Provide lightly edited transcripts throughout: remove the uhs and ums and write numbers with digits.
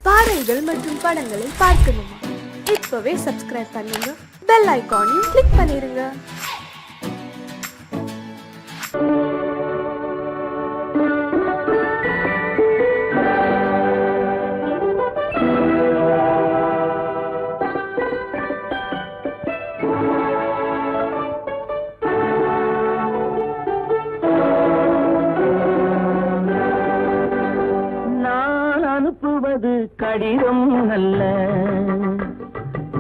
பாடல்கள் மற்றும் படங்களை பார்க்கணுமா? இப்பவே சப்ஸ்கிரைப் பண்ணுங்க, பெல் ஐகானையும் கிளிக் பண்ணிருங்க. அனுப்புவது கடிதம் அல்ல,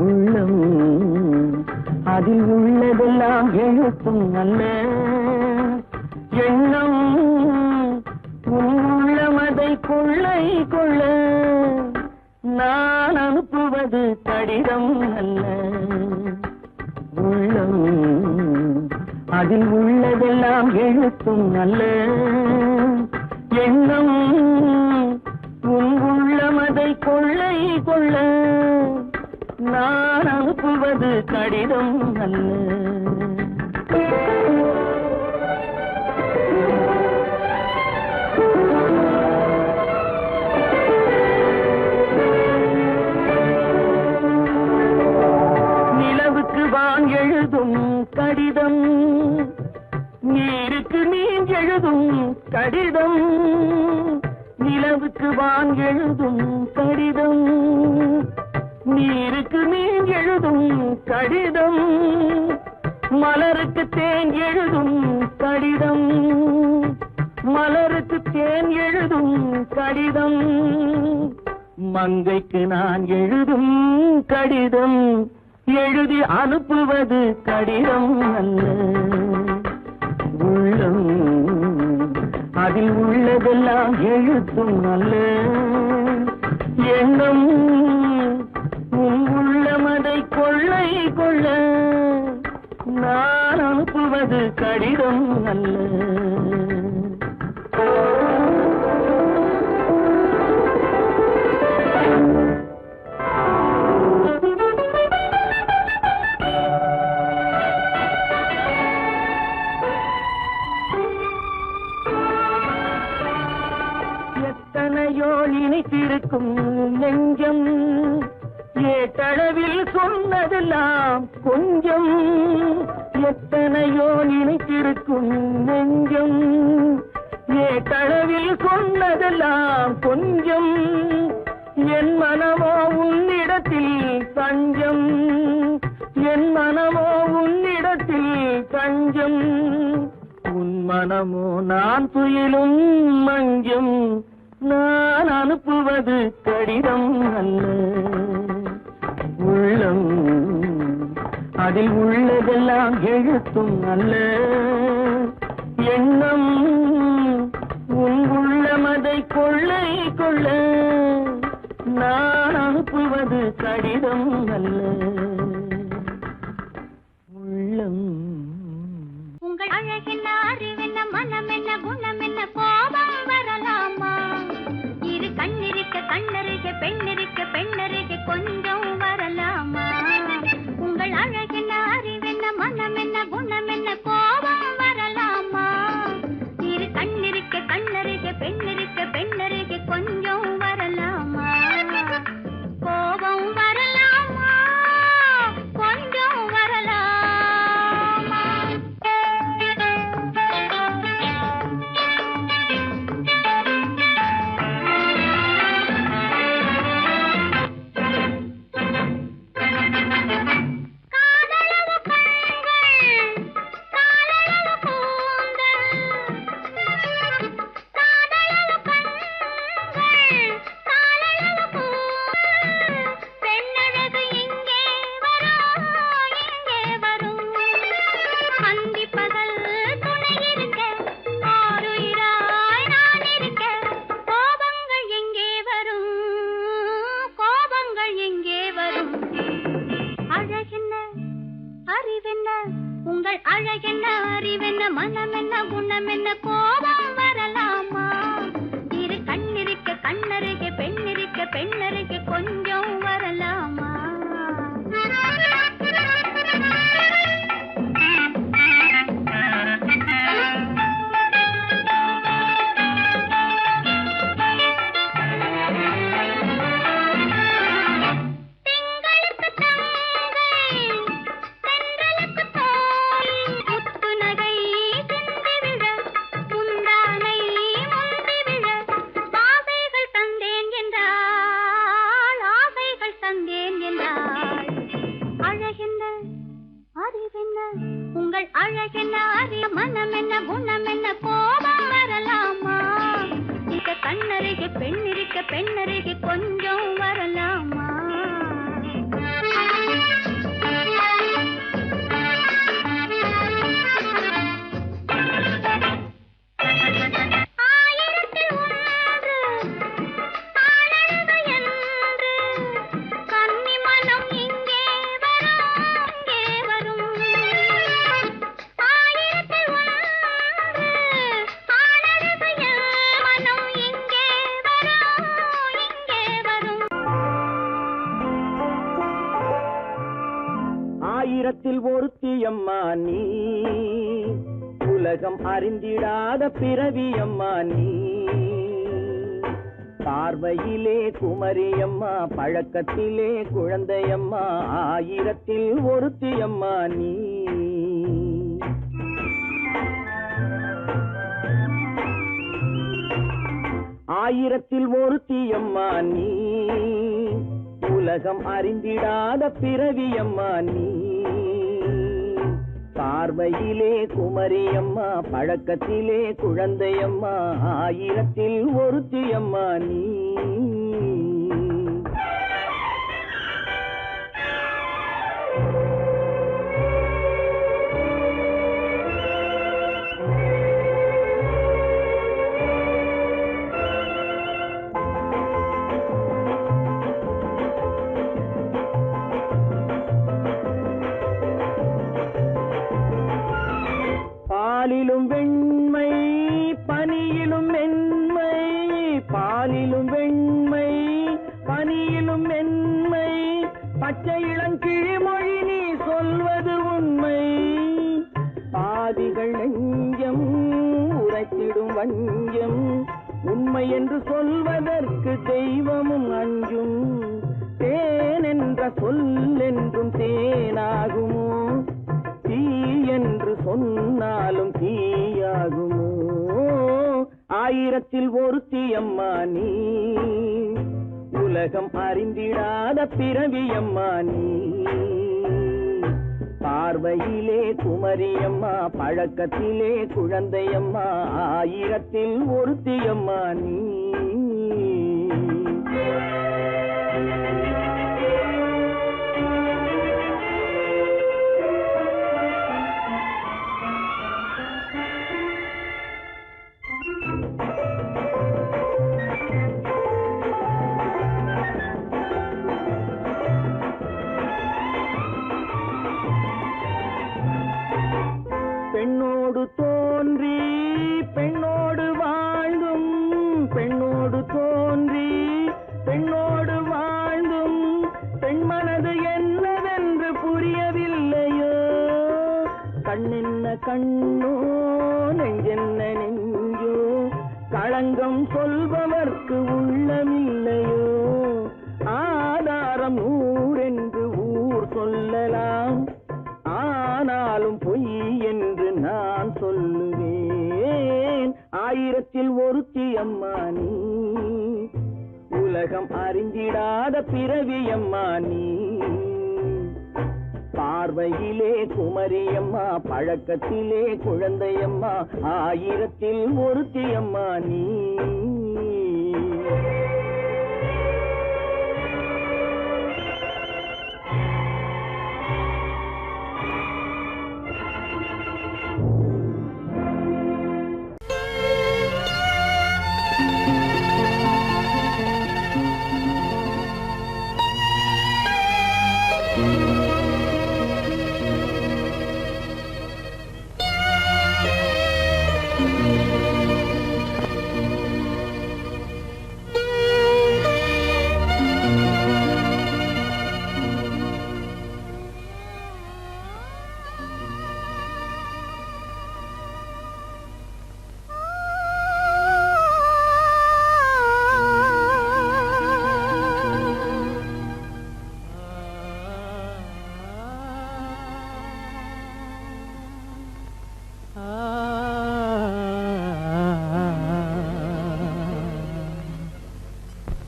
உள்ளம் அதில் உள்ளதெல்லாம் எழுத்தும் அல்ல. எண்ணம் உள்ளமதை கொள்ளை கொள்ள. நான் அனுப்புவது கடிதம் அல்ல, உள்ளம் அதில் உள்ளதெல்லாம் எழுத்தும் அல்ல. எண்ணம் உள்ளமதை கொள்ளை கொள்ள. நான் அனுப்புவது கடிதம் அல்ல. நிலவுக்கு வான் எழுதும் கடிதம், நீருக்கு நீர் எழுதும் கடிதம். நிலவுக்கு வான் எழுதும் கடிதம், நீருக்கு நீர் எழுதும் கடிதம். மலருக்கு தேன் எழுதும் கடிதம், மலருக்கு தேன் எழுதும் கடிதம். மங்கைக்கு நான் எழுதும் கடிதம், எழுதி அனுப்புவது கடிதம் அல்ல. உள்ளம் அதில் உள்ளதெல்லாம் எழுத்தும் அல்ல. எண்ணம் உள்ளமதை கொள்ளை கொள்ள. நான் அனுப்புவது கடிதம் அல்ல. எத்தனையோ நினைத்திருக்கும் நெஞ்சம், ஏட்டளவில் சொன்னதெல்லாம் கொஞ்சம். எத்தனையோ நினைத்திருக்கும் நெஞ்சம், ஏட்டளவில் சொன்னதெல்லாம் கொஞ்சம். என் மனமோ உன்னிடத்தில் தஞ்சம், என் மனமோ உன்னிடத்தில் தஞ்சம். உன் மனமோ நான் துயிலும் மஞ்சம். நான் அனுப்புவது கடிதம் அல்ல, உள்ளம் அதில் உள்ளதெல்லாம் எழுத்தும் அல்ல. எண்ணம் உன் உள்ளமதை கொள்ளை கொள்ள. நான் அனுப்புவது கடிதம் அல்ல, உள்ளம். உங்கள் அழகென்ன, அறிவென்ன, மனம் என்ன, குணம் என்ன, கோபம் வரலாமா? இரு கண்ணிருக்க கண்ணருக, பெண்ணிருக்க பெண்ணருக, கொஞ்சம் வரலாமா? உங்கள் அழகென்ன, அறிவென்ன, மனம் என்ன, குணம் என்ன, கோபம் வரலாமா? இரு கண்ணிருக்க கண்ணருக, பெண்ணிருக்க பெண்ணருக, கொஞ்சம் வரலாமா? கோபம் வரலாமா? கொஞ்சம் வரலாமா? உங்கள் அழகென்ன, அறிவென்ன, மனம் என்ன, குணம் என்ன, கோபம் வரலாமா? இரு கண்ணிருக்க கண்ணருக, பெண்ணிருக்க பெண்ணருக, கொஞ்சம் வரலாமா? ஆயிரத்தில் ஒருத்தியம்மா நீ, உலகம் அறிந்திடாத பிறவியம்மா நீ. பார்வையிலே குமரியம்மா, பழக்கத்திலே குழந்தையம்மா, ஆயிரத்தில் ஒருத்தியம்மா நீ. ஆயிரத்தில் ஒருத்தியம்மா நீ, உலகம் அறிந்திடாத பிறவியம்மா நீ. பார்வையிலே குமரியம்மா, பழக்கத்திலே குழந்தையம்மா, ஆயிரத்தில் ஒருத்தியம்மா நீ. பாலிலும் வெண்மை பனியிலும் மென்மை, பாலிலும் வெண்மை பனியிலும் மென்மை, பச்சை இளங்கிழிமொழி நீ சொல்வது உண்மை. பாதிகள் நெஞ்சம் உரைத்திடும் வஞ்சம், உண்மை என்று சொல்வதற்கு தெய்வமும் அஞ்சும். தேன் என்ற சொல் என்றும் தேனாகுமோ, தீ என்று சொன்னாலும் தீயாகுமோ. ஆயிரத்தில் ஒருத்தியம்மா நீ, உலகம் அறிந்திடாத பிறவியம்மா நீ. பார்வையிலே குமரியம்மா, பழக்கத்திலே குழந்தையம்மா, ஆயிரத்தில் ஒருத்தியம்மா நீ. பெண்ணோடு தோன்றி பெண்ணோடு வாழ்ந்தும், பெண்ணோடு தோன்றி பெண்ணோடு வாழ்ந்தும், பெண் மனது என்னவென்று புரியவில்லையோ. கண்ணென்ன கண்ணோ, நெஞ்சென்ன நெஞ்சோ, களங்கம் சொல்பவர்க்கு உள்ளமில்லையோ. ஆதாரம் ஊரென்று ஊர் சொல்லலாம், ஆனாலும் பொய் என்று நான் சொல்லுவேன். ஆயிரத்தில் ஒருத்தியம்மா நீ, உலகம் அறிந்திடாத பிறவியம்மா நீ. பார்வையிலே குமரியம்மா, பழக்கத்திலே குழந்தையம்மா, ஆயிரத்தில் ஒருத்தியம்மா நீ.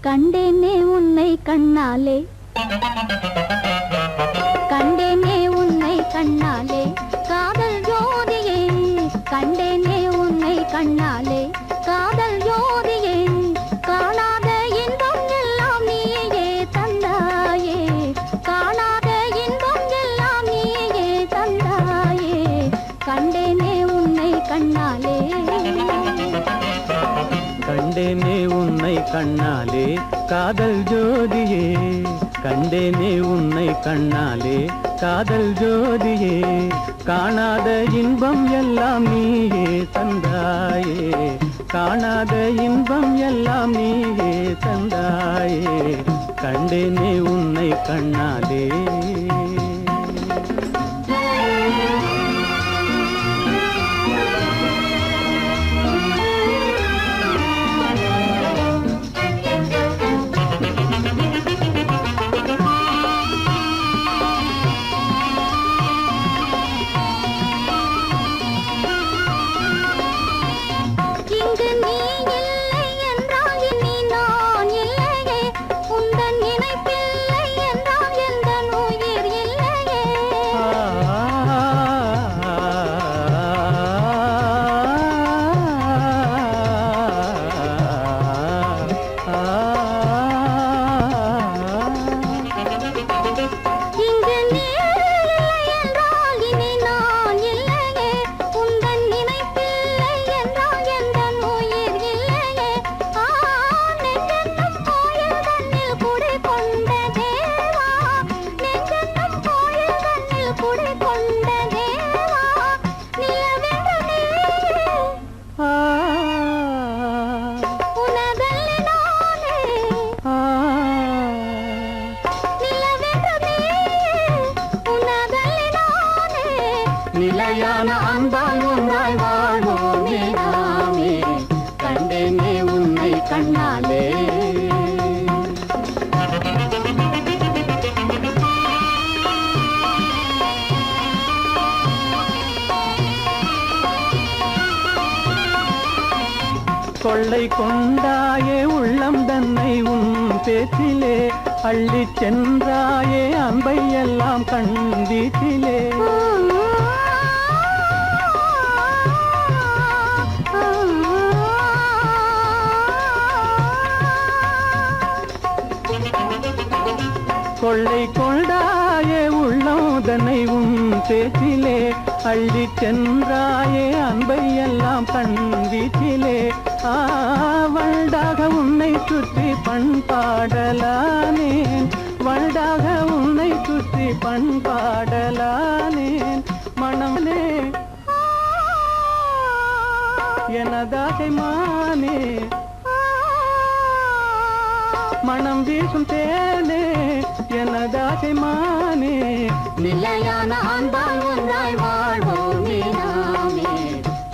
கண்டேனே உன்னை கண்ணாலே, கண்டேனே உன்னை கண்ணாலே, காதல் ஜோதியே. கண்டேனே உன்னை கண்ணாலே, காதல் ஜோதியே. காணாத இன்பம் எல்லாம் நீயே தந்தாயே, காணாத இன்பம் எல்லாம் நீயே தந்தாயே. கண்டேனே உன்னை கண்ணாலே, கண்டேனே உன்னை கண்ணாலே, காதல் ஜோதியே. கண்டேனே உன்னை கண்ணாலே, காதல் ஜோதியே. காணாத இன்பம் எல்லாம் நீயே தந்தாயே, காணாத இன்பம் எல்லாம் நீயே தந்தாயே. கண்டேனே உன்னை கண்ணாலே. அன்பால் ஒன்றாய் வாழ்வோமே நாமே கண்டேனே உன்னை கண்ணாலே கொள்ளை கொண்டாயே உள்ளம் தன்னை உன் பேச்சிலே அள்ளி சென்றாயே அன்பை எல்லாம் கண் வீட்டிலே கொள்ளை கொண்டாயே உள்ளம் தன்னை உன் பேச்சிலே அள்ளி சென்றாயே அன்பை எல்லாம் கண் வீட்டிலே வண்டாக உன்னை சுற்றி பண்பாடலானேன் வண்டாக உன்னை சுற்றி பண்பாடலானேன் மனமே எனதாகை மானே மனம் வீசும் தேனே எனதாகை மானே நிலையான அன்பால் ஒன்றாய் வாழ்வோமே நாமே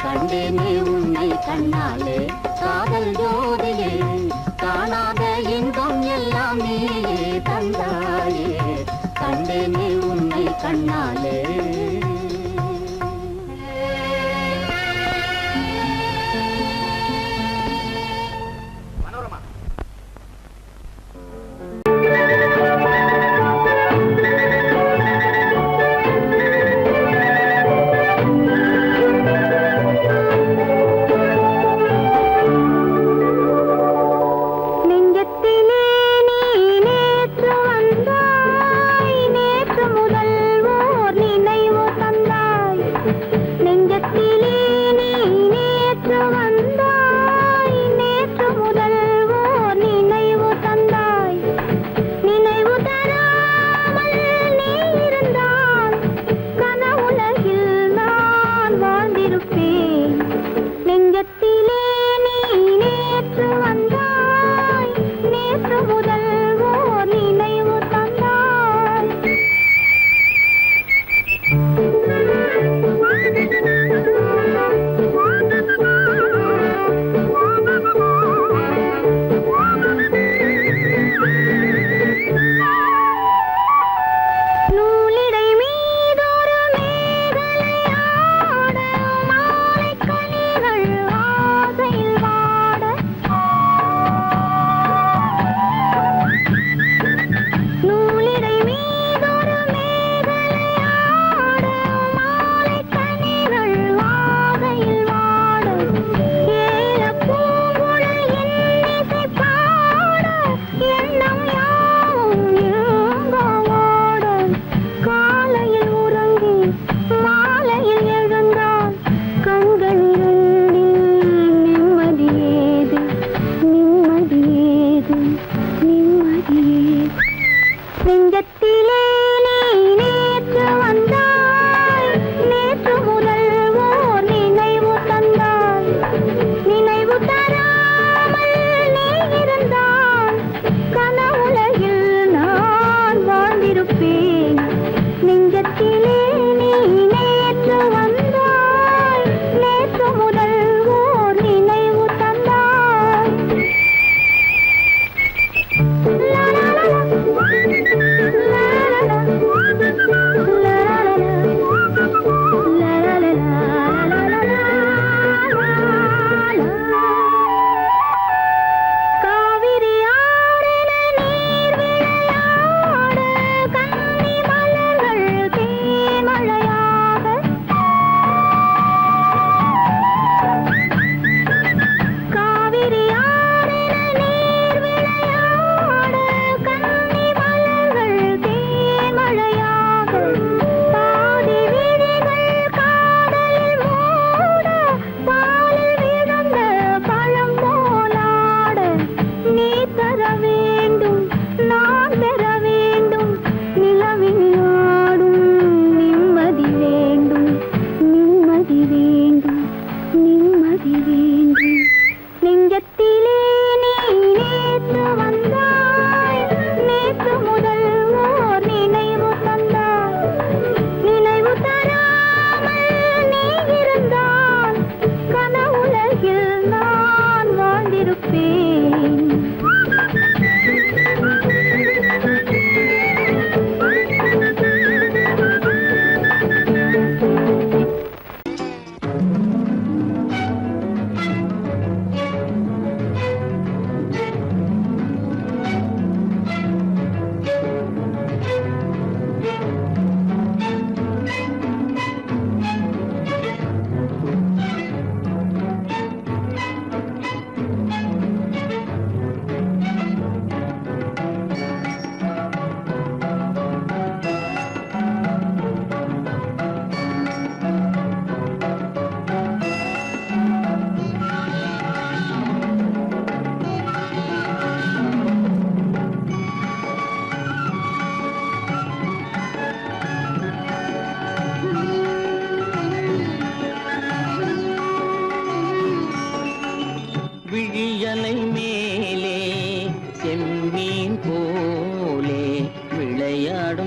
கண்டேனே உன்னை கண்ணாலே காதல் ஜோதியே காணாத இன்பம் எல்லாம் நீயே தந்தாயே கண்டேனே உன்னை கண்ணாலே நேற்று முதல் ஓர்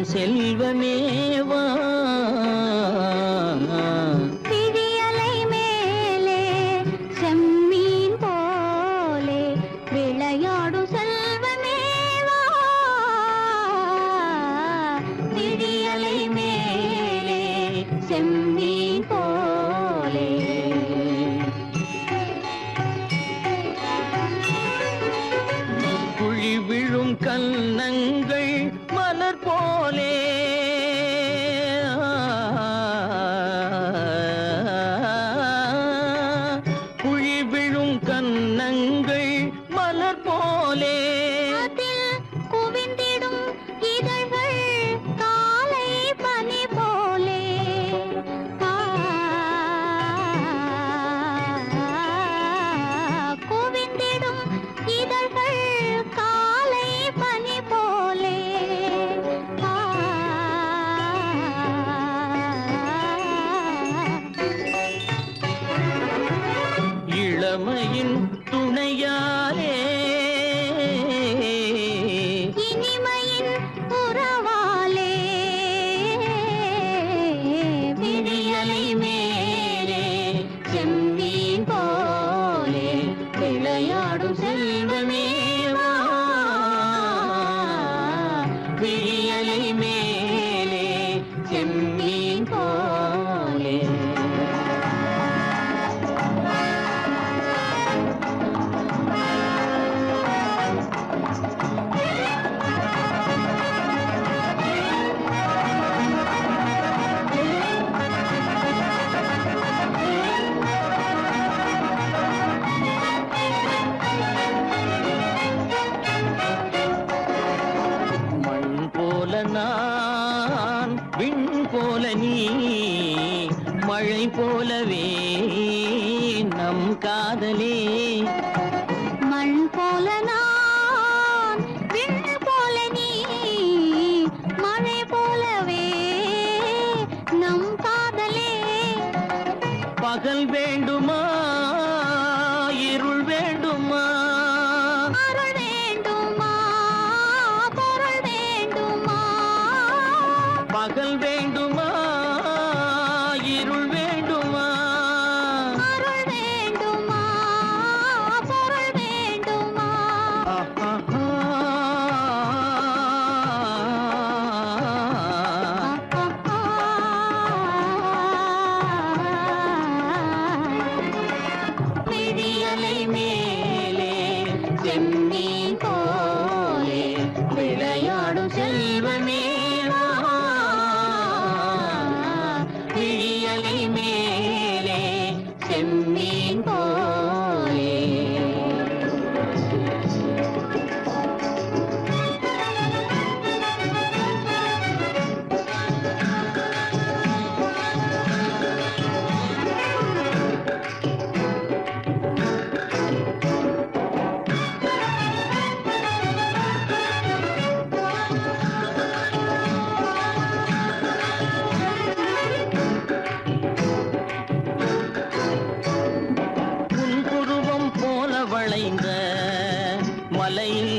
விளையாடும் செல்வமேவா விழியலை மேலே செம்மீன் போலே விளையாடும் செல்வமேவா விழியலை மேலே செம்மீன் போலே குழி விழும் கன்னங்கள் மலர் போலே குழி விழும் கன்னங்கள் மலர் போலே அதில் குவிந்திடும் இதழ்கள் காலை பனி போலே குவிந்திடும் இதழ்கள் காலை பனி போலே இளமையின் துணையாலே இனிமையின் உறவாலே விழியலை மேலே செம்மீன் போலே விளையாடும் செல்வமேவா விழியலை மேலே செம்மீன் போலே மண் போல நான் விண் போல நீ மழை போலவே நம் காதலே மண் போல நான் விண் போல நீ மழை போலவே நம் காதலே பகல் வேண்டுமா இருள் வேண்டுமா அருள் வேண்டுமா பொருள் வேண்டுமா பகல் வேண்டுமா இருள் வேண்டுமா அருள் வேண்டுமா பொருள் வேண்டுமா விழியலை மேலே செம்மீன் போலே விளையாடும் செல்வமேவா விழியலை மேலே செம்மீன் போலே புன்புருவம் போல வளைந்த மலையில்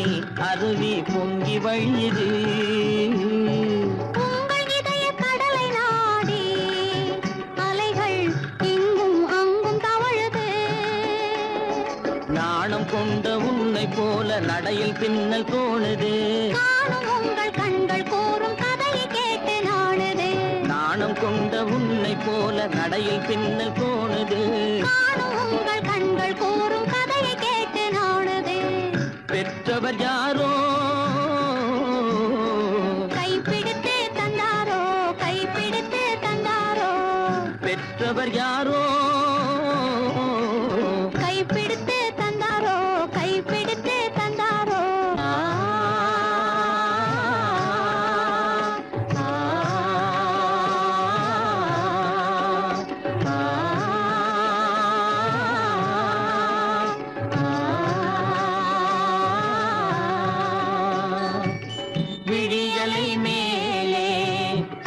அருவி பொங்கி வழியுது உங்கள் இதய கடலை நாடி அலைகள் இங்கும் அங்கும் தவழுது நாணம் கொண்ட உன்னை போல நடையில் பின்னல் தோணுது காணும் உங்கள் கண்கள் கூறும் கதையை கேட்டு நாடுது நாணம் கொண்ட உன்னை போல நடையில் பின்னல் தோணுது காணும் உங்கள் கண்கள் கூறும் கதையை கேட்டு நாடுது பெற்றவர் யாரோ கைப்பிடித்து தந்தாரோ கைப்பிடித்து தந்தாரோ பெற்றவர் யாரோ கைப்பிடித்து தந்தாரோ கைப்பிடித்து தந்தாரோ விழியலை மேலே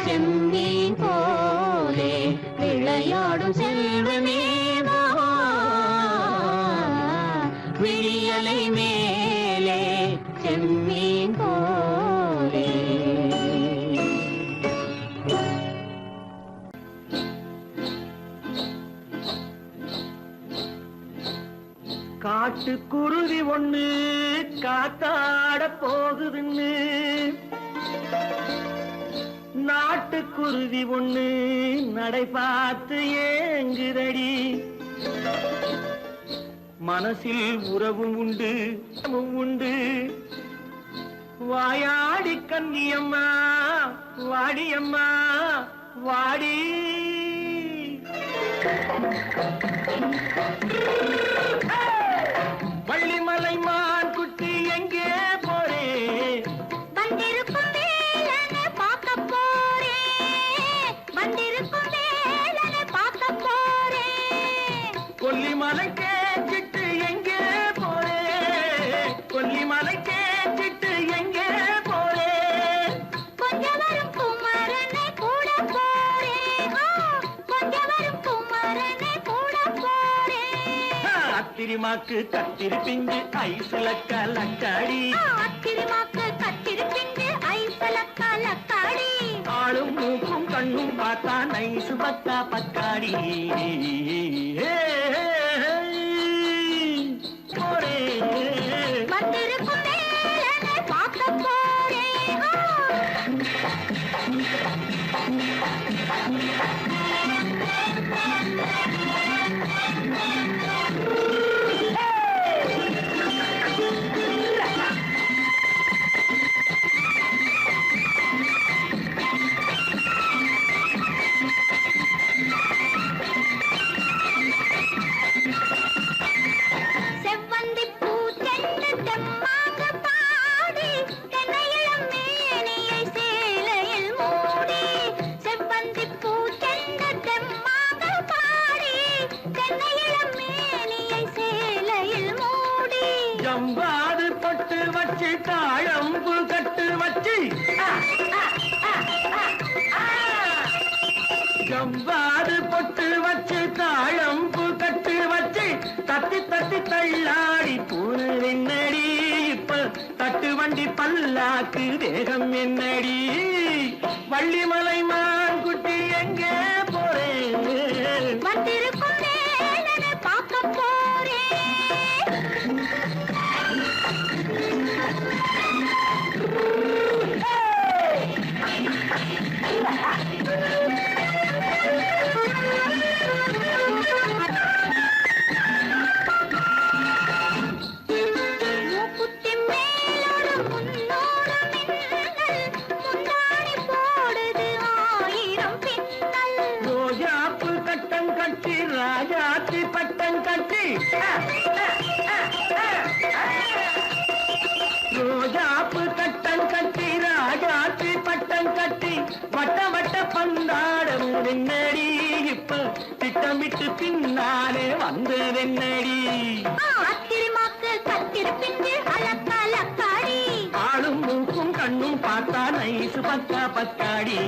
செம்மீன் போலே விளையாடும் செல்வமேவா விழியலை மேலே செம்மீன் போலே காட்டுக்குருவி ஒண்ணு காத்தாட போகுதுன்னு நாட்டுக்குருவி ஒண்ணு நடை பார்த்து ஏங்குதடி மனசில் உறவும் உண்டு உண்டு வாயாடி கன்னியம்மா வாடியம்மா வாடி வள்ளிமலை மான் குட்டி எங்கே போறே வந்திருக்கும் வேலனை பார்க்க போறேன் வந்திருக்கும் வேலனை பார்க்க போறேன் கொல்லிமலை கேச்சிட்டு எங்கே போறே கொல்லிமலை கேச்சிட்டு எங்கே போறே கொஞ்சம் வரும் குமரனை கூட போறேன் கொஞ்சம் வரும் குமரனை கூட போறேன் அத்திரிமாக்கு கத்திருப்பிஞ்சு ஐசுல கலக்காடி அத்திரிமாக்கு கத்திருப்பிஞ்சு ஐசல கலக்காடி ஆளும் மூக்கும் கண்ணும் பார்த்தா நைசு பக்கா பக்காடி போறே வந்திருக்கும் வேலனை பார்க்க போறேன் செவ்வந்தி பூ செண்டு தெம்மாக பாடி தென்னையிளம் மேனியை சேலையில் மூடி செவ்வந்தி பூ செண்டு தெம்மாக பாடி தென்னையிளம் மேனியை சேலையில் மூடி ஜம்பாது பட்டு வச்சு தாழம்பு கட்டு வச்சு ஜம்பாது பொட்டு வச்சு தாழம்பு கட்டு வச்சு தட்டி தட்டி தள்ளாடி பூனு என்னடி இப்ப தட்டு வண்டி பல்லாக்கு வேகம் என்னடி வள்ளிமலை மான் குட்டி எங்கே போறேன் வந்திருக்கும் வேலனை பார்க்க போறேன் மூக்குத்தி மேலோடு முன்னோடு மின்னல் முந்தாணி போடுது ஆயிரம் பின்னல் ரோஜாப்பு கட்டம் கட்டி ராஜாத்தி பட்டம் கட்டி ரோஜாப்பு கட்டம் கட்டி ராஜாத்தி பட்டம் கட்டி வட்ட வட்ட பந்தாடம் என்னடி இப்ப திட்டமிட்டு பின்னாலே வந்து வெண்ணடி அத்திரிமாக்கு கத்திருப்பிஞ்சு அலக்காடி ஆளும் மூக்கும் கண்ணும் பார்த்தா நைசு பக்கா பக்காடி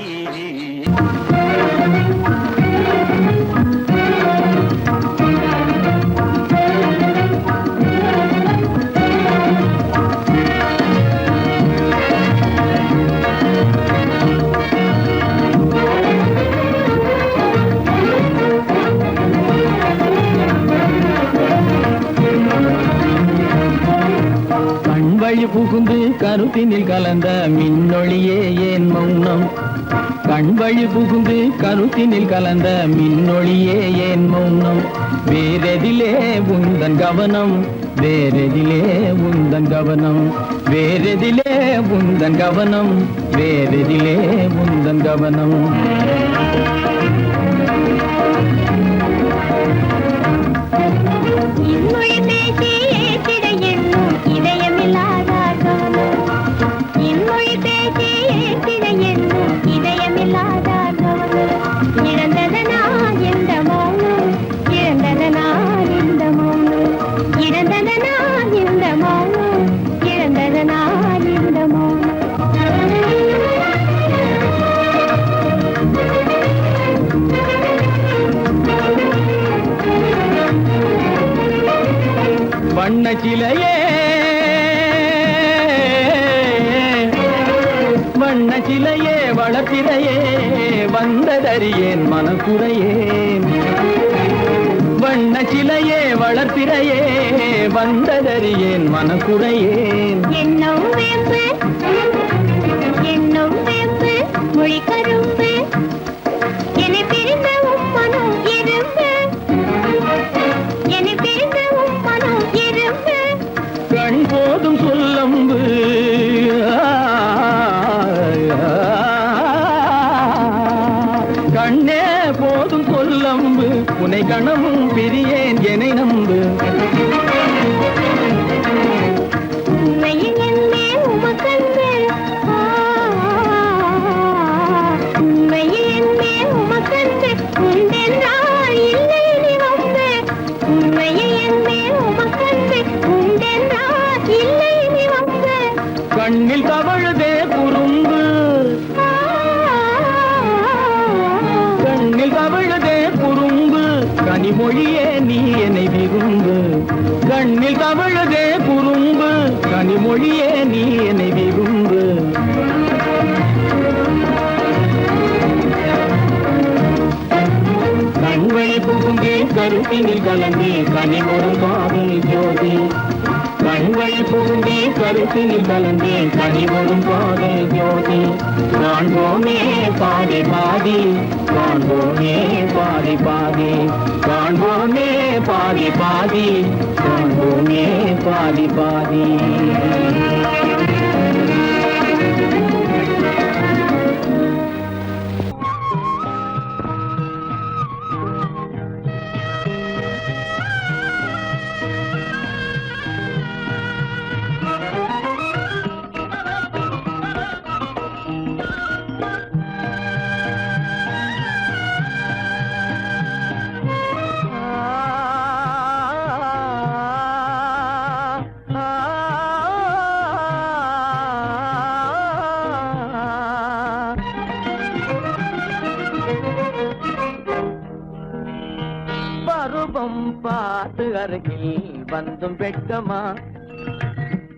கண்வழி புகுந்து கருத்தினில் கலந்த மின்னொளியே ஏன் மௌனம் கண்வழி புகுந்து கருத்தினில் கலந்த மின்னொளியே ஏன் மௌனம் வேறெதிலே உந்தன் கவனம் வேறெதிலே உந்தன் கவனம் வேறெதிலே உந்தன் கவனம் வேறெதிலே உந்தன் கவனம் இன்மொழி பேசி ஏற்றிட எண்ணும் இதயமில்லாதார் கவனம் இன்மொழி பேசி ஏற்றிட எண்ணும் இதயமில்லாதார் கவனம் இழந்ததனா எந்த மௌனம் இழந்ததனா இந்த மௌனம் இழந்ததனா இந்த மௌனம் இழந்ததனா இந்த மௌனம் வண்ண சிலையே வண்ண சிலையே வளர்த்திரையே வந்ததறியேன் மனக்குறையேன் வண்ண சிலையே வளர்ப்பிறையே வந்ததறியேன் மனக்குறையேன். என்னும் வேம்பு மொழி கரும்பு என்னை பிரிந்த உம்மனும் எறும்பு என்னை பிரிந்த உம்மனும் எறும்பு கண் போதும் சொல்லம்பு கண்ணே போதும் சொல்லம்பு உனை கணமும் பிரியேன் என்னை நம்பு. உண்மையில் என்னே உமக்கன்று உண்மையில் என்னே உமக்கன்று உண்டென்றால் இல்லை நீ வந்து உண்மையில் என்னே உமக்கன்று உண்டென்றால் இல்லை நீ வந்து கண்ணில் தவழுதே குறும்பு கண்ணில் தவழுதே குறும்பு கனிமொழியே நீ என்னை விரும்பு. கண்ணில் தவழுதே குறும்பு கனிமொழியே நீ என்னை விரும்பு. கண்வழி புகுந்தே கருத்தினில் கலந்தே கனிமொரு காதல் ஜோதி. கண்வழி புகுந்தே கருத்தினில் கலந்தே கனிமொரு காதல் ஜோதி. காண்போமே பாதி பாதி காண்போமே பாதி பாதி காண்போமே பாதி பாதி காண்போமே பாதி பாதி. பருவம் பார்த்து அருகில் வந்தும் வெட்கமா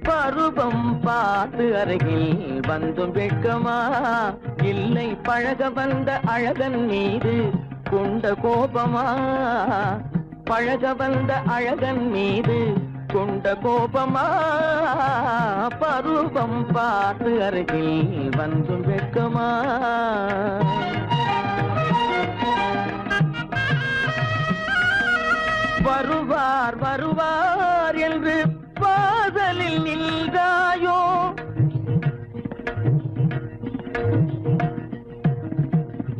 பருவம் பார்த்து அருகில் வந்தும் வெட்கமா இல்லை பழக வந்த அழகன் மீது கொண்ட கோபமா பழக வந்த அழகன் மீது கொண்ட கோபமா பருவம் பார்த்து அருகில் வந்தும் வெட்கமா. வருவார் வருவார் என்று வாசலில் நின்றாயோ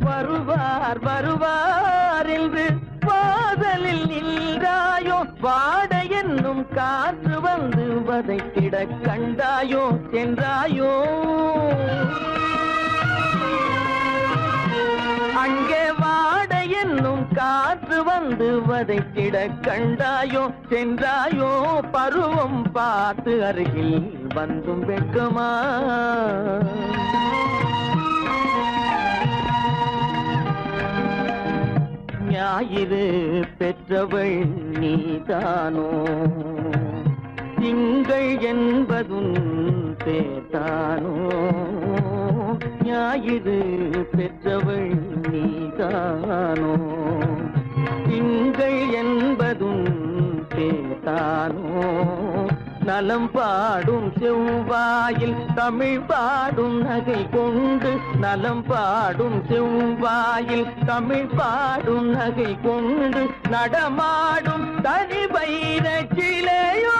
வருவார் வருவார் என்று வாசலில் நின்றாயோ வாட என்னும் காற்று வந்து வதைத்திட கண்டாயோ சென்றாயோ அங்கே வாட என்னும் காற்று வந்து வதைத்திட கண்டாயோ சென்றாயோ பருவம் பார்த்து அருகில் வந்தும் வெட்கமா. ஞாயிறு பெற்றவள் நீதானோ திங்கள் என்பதும் பேத்தானோ ஞாயிறு பெற்றவள் நீதானோ திங்கள் என்பதும் பேத்தானோ நலம் பாடும் செவ்வாயில் தமிழ் பாடும் நகை கொண்டு நலம் பாடும் செவ்வாயில் தமிழ் பாடும் நகை கொண்டு நடமாடும் தனி வைர சிலையோ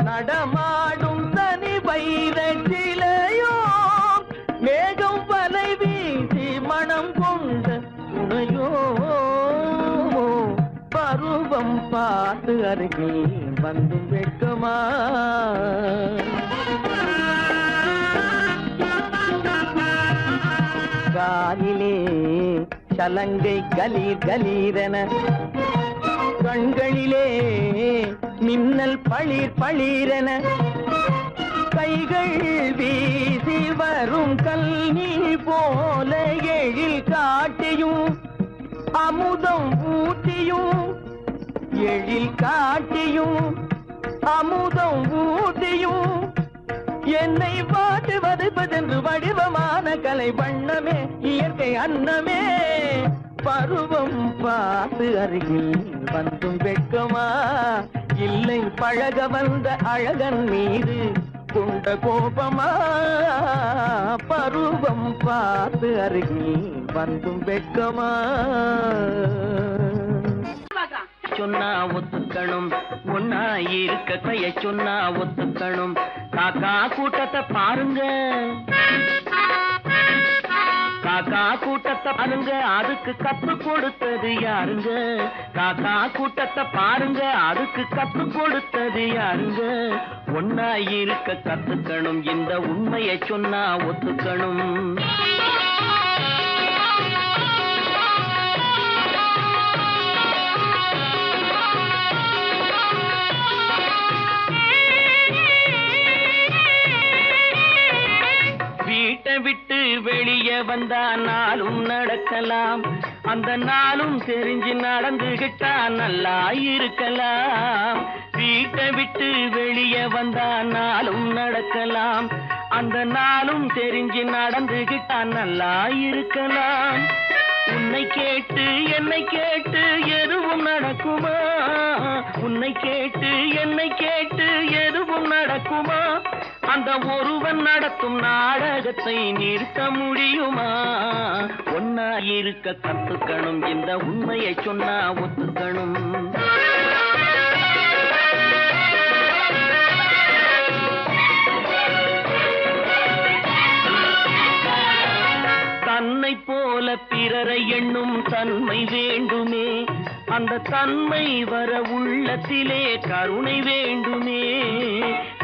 நடமாடும் தனி வைர சிலையோ மேகம் வலை வீசி மனம் கொண்ட துணையோ பருவம் பார்த்து அருகில் வந்து வெட்கமா. காலிலே சலங்கை கலீர் கலீரென கண்களிலே மின்னல் பளிர் பளிரென கைகள் வீசி வரும் கல்வி போல எழில் காட்டியும் அமுதம் ஊட்டியும் எழில் காட்டியும் அமுதம் ஊட்டியும் என்னை பாட்டு வதைப்பதென்று வடிவமான கலை வண்ணமே இயற்கை அன்னமே பருவம் பார்த்து அருகில் வந்தும் வெட்கமா இல்லை பழக வந்த அழகன் மீது கொண்ட கோபமா பருவம் பார்த்து அருகில் வந்தும் வெட்கமா சொன்னா ஒத்துக்கணும் ஒன்னா இருக்க கைய சொன்னா ஒத்துக்கணும் காக்கா கூட்டத்தை பாருங்க காக்கா கூட்டத்தை பாருங்க அதுக்கு கத்து கொடுத்தது யாருங்க காக்கா கூட்டத்தை பாருங்க அதுக்கு கத்து கொடுத்தது யாருங்க ஒன்னா இருக்க கத்துக்கணும் இந்த உண்மையை சொன்னா ஒத்துக்கணும் வீட்டை விட்டு வெளியே வந்தா நாளும் நடக்கலாம் அந்த நாளும் தெரிஞ்சு நடந்துகிட்டா நல்லா இருக்கலாம் வீட்டை விட்டு வெளியே வந்தா நாளும் நடக்கலாம் அந்த நாளும் தெரிஞ்சு நடந்துகிட்டா நல்லா இருக்கலாம் உன்னை கேட்டு என்னை கேட்டு எதுவும் நடக்குமா உன்னை கேட்டு என்னை கேட்டு எதுவும் நடக்குமா அந்த ஒருவன் நடத்தும் நாடகத்தை நிறுத்த முடியுமா ஒன்னா இருக்க கத்துக்கணும் இந்த உண்மையை சொன்னா ஒத்துக்கணும் தன்னை போல பிறரை எண்ணும் தன்மை வேண்டுமே அந்த தன்மை வர உள்ளத்திலே கருணை வேண்டுமே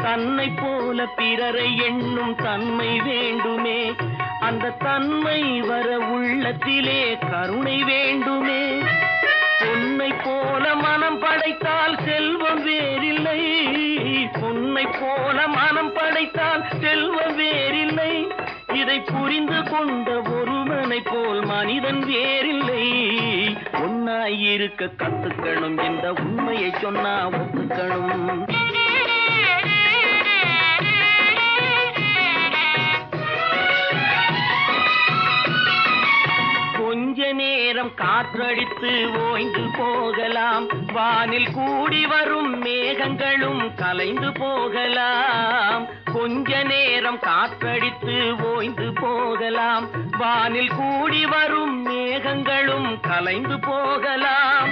தன்னை போல பிறரை எண்ணும் தன்மை வேண்டுமே அந்த தன்மை வர உள்ளத்திலே கருணை வேண்டுமே பொன்னை போல மனம் படைத்தால் செல்வம் வேறில்லை பொன்னை போல மனம் படைத்தால் செல்வம் வேறில்லை இதை புரிந்து கொண்ட ஒருவனை போல் மனிதன் வேறில்லை ஒன்னாய் இருக்க கத்துக்கணும் இந்த உண்மையை சொன்னா ஒத்துக்கணும் கொஞ்ச நேரம் காற்றடித்து ஓய்ந்து போகலாம் வானில் கூடி வரும் மேகங்களும் கலைந்து போகலாம் கொஞ்ச நேரம் காற்றடித்து ஓய்ந்து போகலாம் வானில் கூடி வரும் மேகங்களும் கலைந்து போகலாம்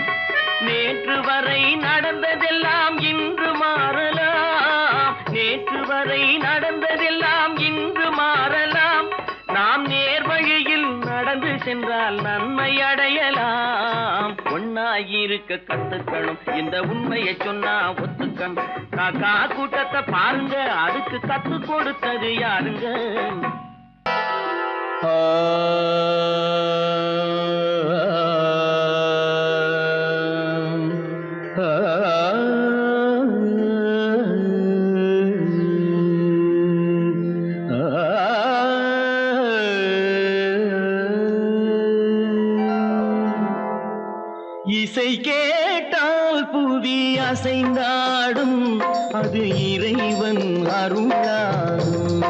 நேற்று வரை நடந்ததெல்லாம் இன்று மாறலாம் நேற்று வரை நடந்ததெல்லாம் இன்று மாறலாம் நாம் நேர் வழியில் நடந்து சென்றால் நன்மை அடையலாம் ஒன்னாயிருக்க கத்துக்கணும் இந்த உண்மையை சொன்னா ஒத்துக்கணும் காக்கா கூட்டத்தை பாருங்க அதுக்கு கத்து கொடுத்தது யாருங்க இசை கேட்டால் புவி அசைந்தாடும் அது இறைவன் அருளாகும்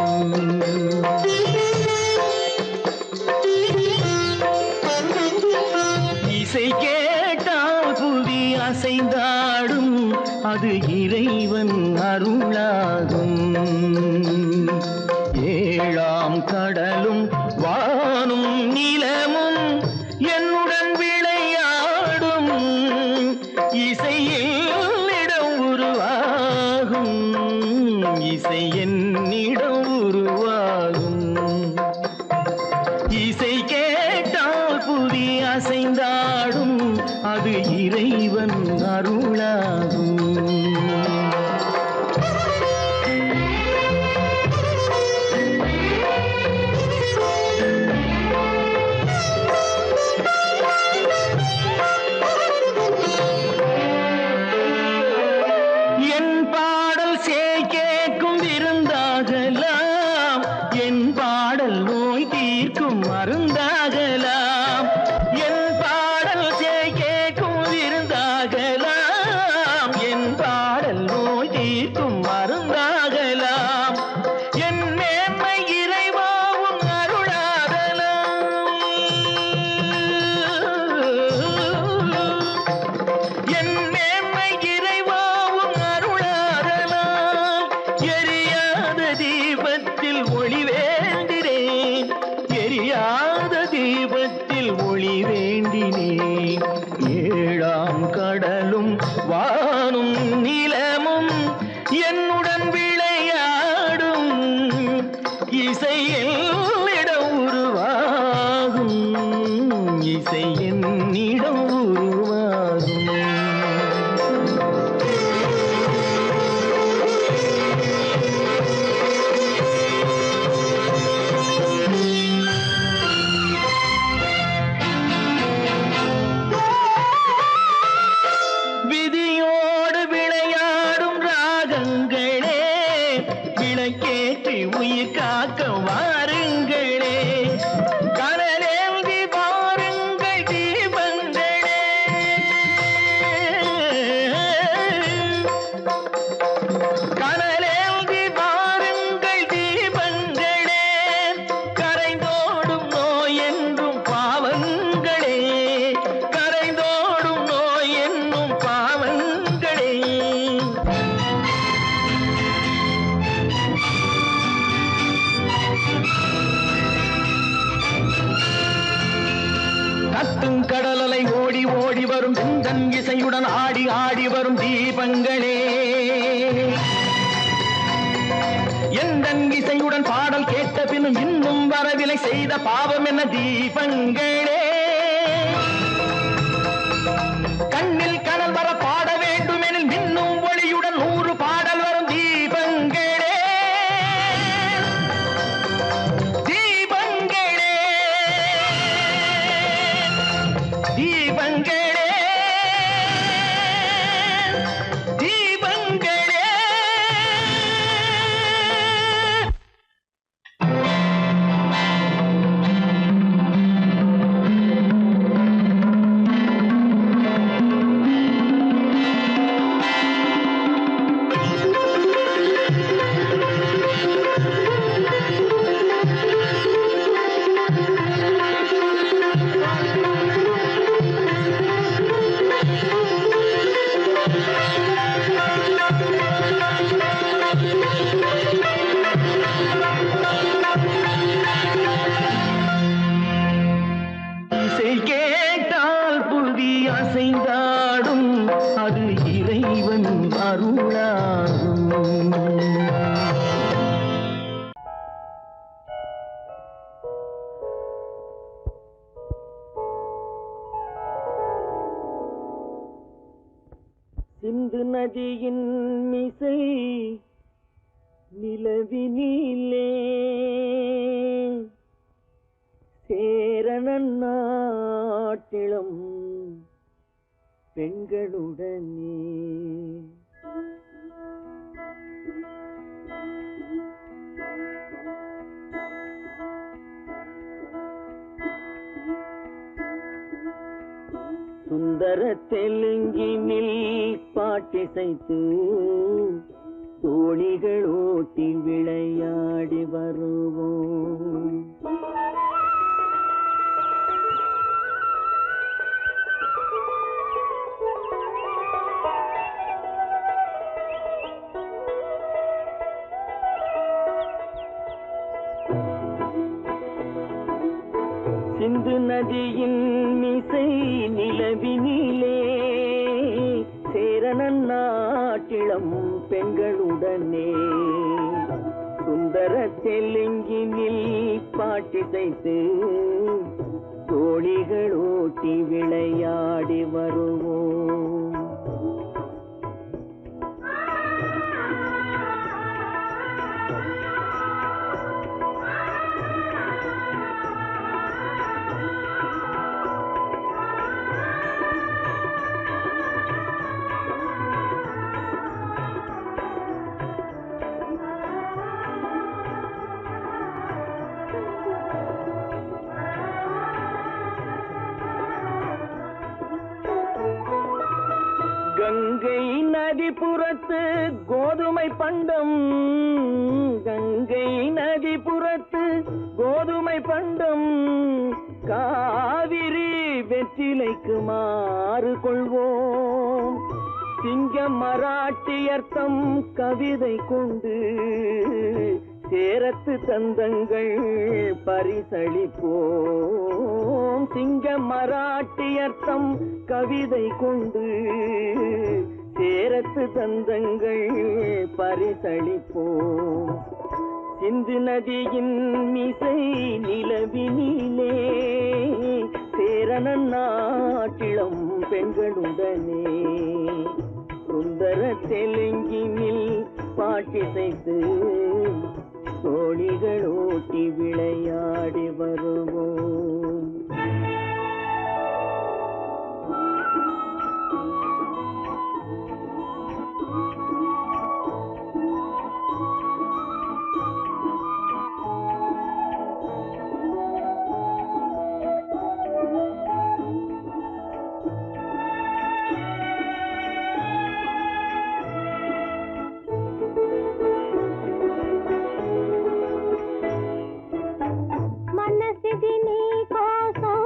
இசை கேட்டால் புவி அசைந்தாடும் அது இறைவன் அருளாகும் ஏழாம் கடலும் வானும் நிலமும் என்னுடன் விளையாடும் இசையில் இடம் உருவாகும் இசை என்னிடம் உருவாகும் இசை கேட்டால் புவி அசைந்தாடும் அது இறைவன் அருளாகும் என் பாடல் சேய் கேட்கும் விருந்தா இசையுடன் ஆடி ஆடி வரும் தீபங்களே, எந்த இசையுடன் பாடல் கேட்ட பின்னும் இன்னும் வரவில்லை செய்த பாவம் என்ன தீபங்களே. கண்ணில் கடல் வர பாட வேண்டுமெனில் மின்னும் ஒளியுடன் 100 பாடல் வரும் தீபங்களே. தீபங்களே தீபங்களே தீபங்களே. இசை கேட்டால் புவி அசைந்தாடும், அது இறைவன் அருளாகும். சிந்து நதியின் மிசை நிலவினிலே சேரணன் நாட்டிலும் பெண்களுடனே. சுந்தர தெலுங்கினில் பாட்டிசைத்து தோணிகள் ஓட்டி விளையாடி வருவோம். சிந்து நதியின் மிசை நிலவினிலே சேரணன் நாட்டிளம் பெண்களுடனே சுந்தர தெலுங்கினில் பாட்டிசைத்து தோணிகள் ஓட்டி விளையாடி வருவோம். கங்கை நதிபுறத்து கோதுமை பண்டம், கங்கை நதிபுறத்து கோதுமை பண்டம், காவிரி வெற்றிலைக்கு மாறு கொள்வோம். சிங்கம் மராட்டியர்த்தம் கவிதை கொண்டு சேரத்து தந்தங்கள் பரிசளிப்போம். சிங்கம் மராட்டியர்த்தம் கவிதை கொண்டு சேரத்து தந்தங்கள் பரிசளிப்போம். சிந்து நதியின் மிசை நிலவினிலே சேரணன் நாட்டிளம் பெண்களுடனே சுந்தர தெலுங்கினில் பாட்டிசைத்து தோணிகள் ஓட்டி விளையாடி வருவோம். మనసిది నీ కోసం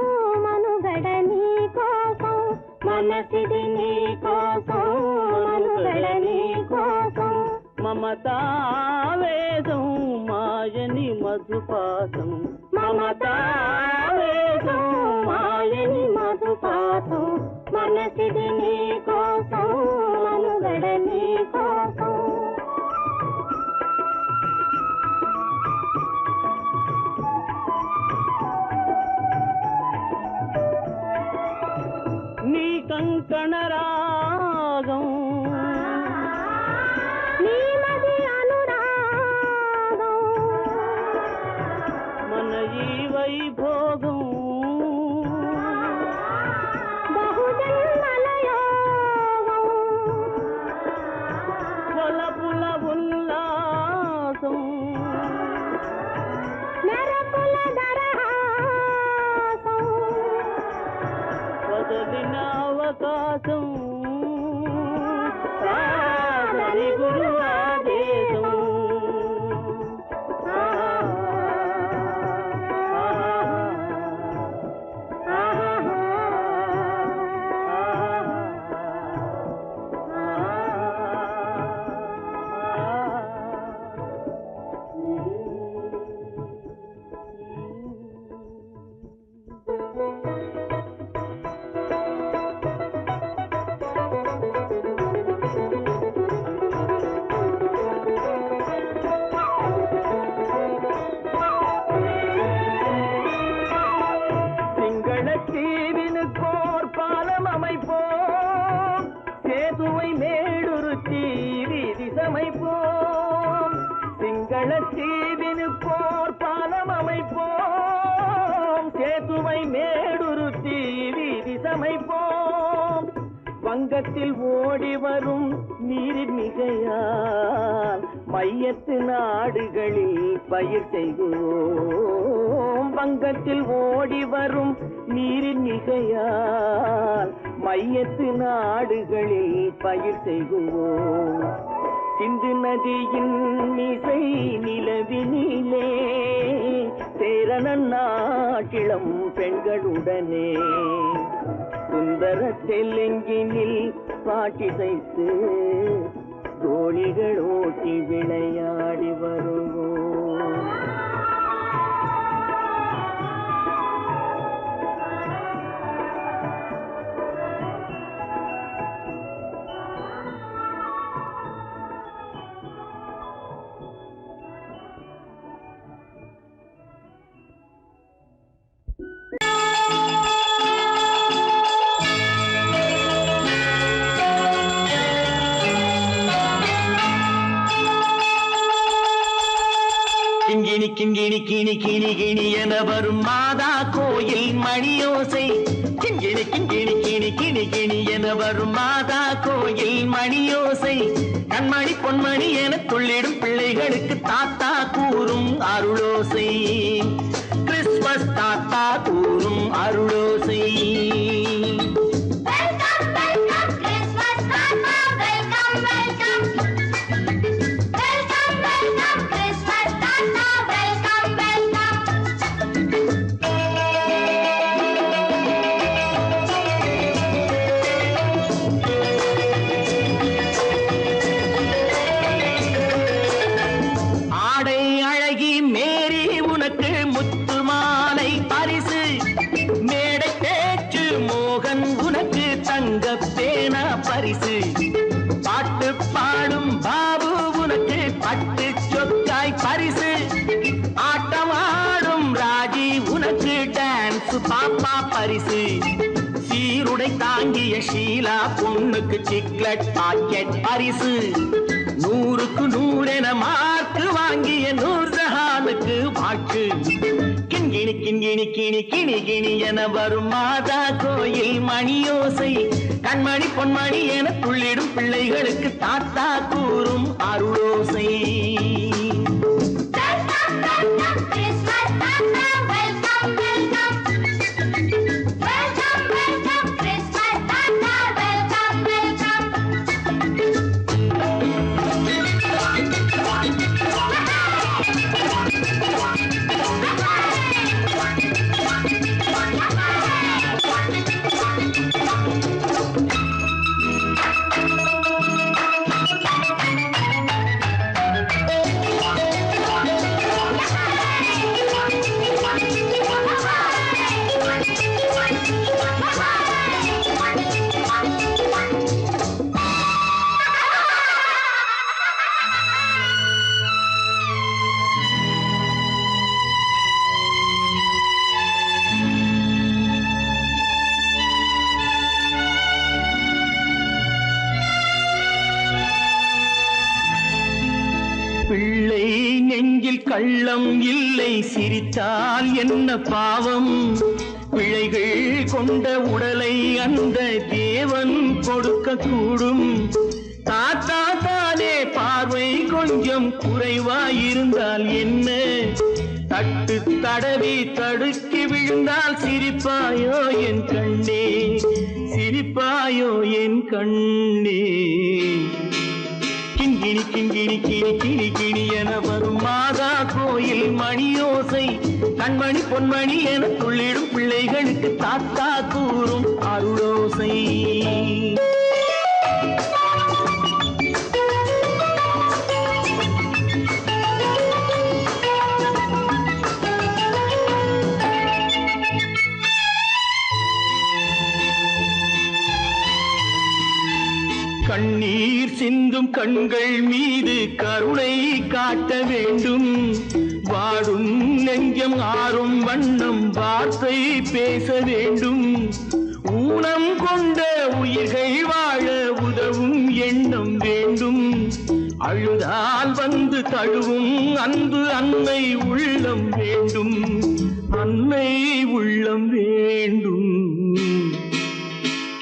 మనుగడ నీ కోసం మమతావేదం మాయని మధుపాసం మమతావేదం మాయని మధుపాసం మనసిది నీ నీ కోసం నీ కంకణ రాగం నీమది అనురాగం మన ఈ వైభోగం బహుజన్మల యోగం కొలపుల ఉల్లాసం మెరపుల దరహాసం వదలిన అవకాశం కాదని గురు ఆదేశం சிங்களத்தீவினுக்கோர் பாலம் அமைப்போம் சேதுவை மேடுருத்தி வீதி சமைப்போம் சிங்களத்தீவினுக்கோர் பாலம் அமைப்போம் சேதுவை மேடுருத்தி வீதி சமைப்போம் வங்கத்தில் ஓடி வரும் நீரின் மிகையால் மையத்து நாடுகளில் பயிர் செய்கிறோம் வங்கத்தில் ஓடி வரும் நீரின் மிகையால் மையத்து நாடுகளில் பயிர் செய்கிறோம் சிந்து நதியின் மிசை நிலவினிலே சேரண நாட்டிளம் பெண்களுடனே சுந்தர தெலுங்கினில் பாட்டிசைத்து தோணிகள் ஓட்டி விளையாடி வருவோம் கிண்கிணி கிண்கிணி கிணி கிணி கிணி என வரும் மாதா கோயில் மணியோசை கிண்கிணி கிண்கிணி கிணி கிணி கிணி என வரும் மாதா கோயில் மணியோசை கண்மணி பொன்மணி என துள்ளிடும் பிள்ளைகளுக்கு தாத்தா கூறும் அருளோசை கிறிஸ்மஸ் தாத்தா கூறும் அருளோசை வெல்கம் வெல்கம் கிறிஸ்மஸ் தாத்தா welcome welcome welcome welcome Christmas தாத்தா வெல்கம் வெல்கம் ஆடை அழகி மேரி உனக்கு முத்து மாலை பரிசு மேடை பேச்சு மோகன் உனக்கு தங்க பேனா பரிசு பாட்டு பாடும் பாபு உனக்கு பட்டு சொக்காய் பரிசு ஆட்டமாடும் ராஜி உனக்கு டான்ஸ் பாப்பா பரிசு சீருடை தாங்கிய ஷீலா பொண்ணுக்கு சிக்லெட் பாக்கெட் பரிசு 100க்கு 100 என மார்க்கு வாங்கிய நூர்ஜஹானுக்கு வாக்கு கிண்கிணி கிண்கிணி கிணி கிணி கிணி என வரும் மாதா கோயில் மணியோசை கண்மணி பொன்மணி என துள்ளிடும் பிள்ளைகளுக்கு தாத்தா கூறும் அருளோசை வெல்கம் வெல்கம் கிறிஸ்மஸ் தாத்தா welcome welcome welcome welcome Christmas தாத்தா வெல்கம் வெல்கம் நெஞ்சில் கள்ளம் இல்லை சிரித்தால் என்ன பாவம் பிழைகள் கொண்ட உடலை அந்த தேவன் கொடுக்க கூடும் தாத்தா தானே பார்வை கொஞ்சம் குறைவாயிருந்தால் என்ன தட்டு தடவி தடுக்கி விழுந்தால் சிரிப்பாயோ என் கண்ணே சிரிப்பாயோ என் கண்ணே கிண்கிணி கிண்கிணி கிணி கிணி கிணி என வரும் மாதா கோயில் மணியோசை கண்மணி பொன்மணி என துள்ளிடும் பிள்ளைகளுக்கு தாத்தா கூறும் அருளோசை கண்ணீர் சிந்தும் கண்கள் மீது கருணை காட்ட வேண்டும் வாடும் நெஞ்சம் ஆறும் வண்ணம் வார்த்தை பேச வேண்டும் ஊனம் கொண்ட உயிர்கள் வாழ உதவும் எண்ணம் வேண்டும் அழுதால் வந்து தழுவும் அன்பு அன்னை உள்ளம் வேண்டும் அன்னை உள்ளம் வேண்டும்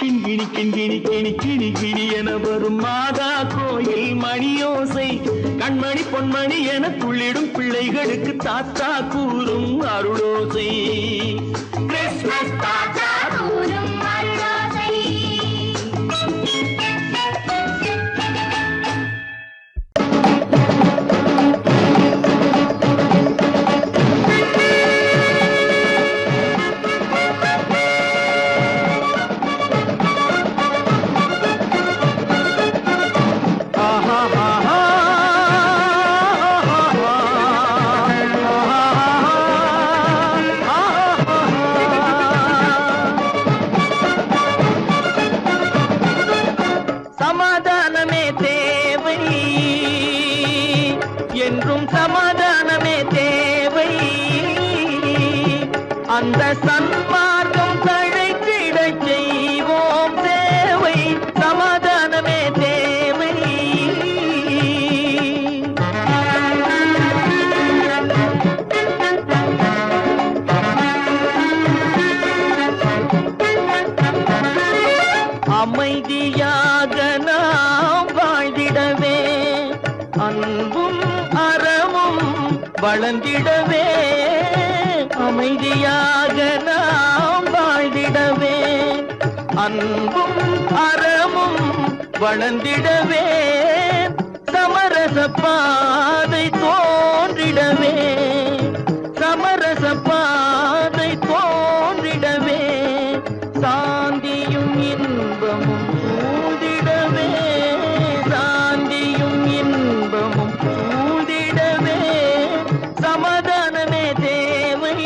கிண்கிணி கிண்கிணி கிணி கிணி கிணி என வரும் மாதா கோயில் மணியோசை கண்மணி பொன்மணி என துள்ளிடும் பிள்ளைகளுக்கு தாத்தா கூறும் அருளோசை கிறிஸ்மஸ் தாத்தா கூறும் அருளோசை. சமாதானமே தேவை என்றும் சமாதானமே தேவை அந்த சன்மார்க்கம் தழைத்திடச் செய்வோம் தேவை சமாதானமே தேவை அமைதியாக நாம் வாழ்ந்திடவே அன்பும் அறமும் வளர்ந்திடவே அமைதியாக நாம் வாழ்ந்திடவே அன்பும் அறமும் வளர்ந்திடவே சமரச பாதை தோன்றிடவே சமரச பாதை தோன்றிடவே சாந்தியும் இன்பமும் சூழ்ந்திடவே சாந்தியும் இன்பமும் சூழ்ந்திடவே சமாதானமே தேவை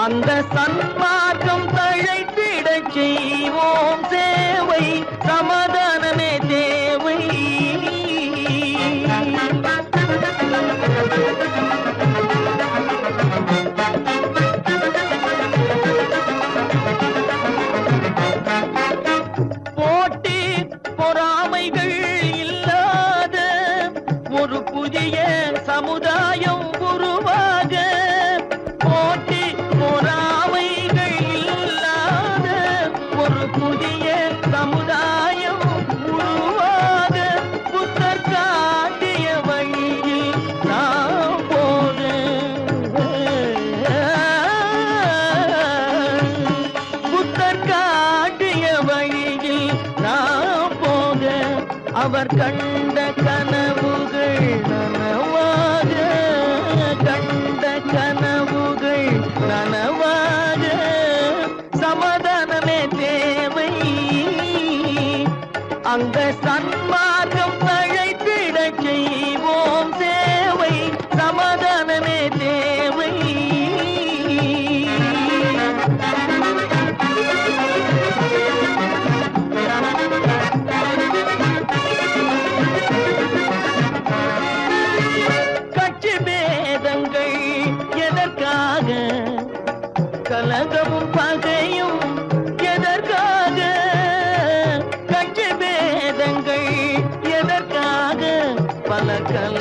அந்த சன்மார்க்கம் தழைத்திடச் செய்வோம் சேவை சமாதானமே தேவை போட்டி பொறாமைகள் இல்லாத ஒரு புதிய சமுதாயம் உருவாக போட்டி பொறாமைகள் இல்லாத ஒரு புதிய சமுதாயம் உருவாக புத்தர் காட்டிய வழியில் நாம் போக புத்தர் காட்டிய வழியில் நாம் போக அவர் கண்ட கனவுகள் நனவாக கண்ட கனவுகள் நனவாக சமாதானமே தேவை அங்க சன்மார்க்கம் தழைத்திடச் செய்வோம் சேவை சமாதானமே தேவை கட்சி பேதங்கள் எதற்காக கலகமும் பகையும் எதற்காக கட்சி பேதங்கள் எதற்காக பல கல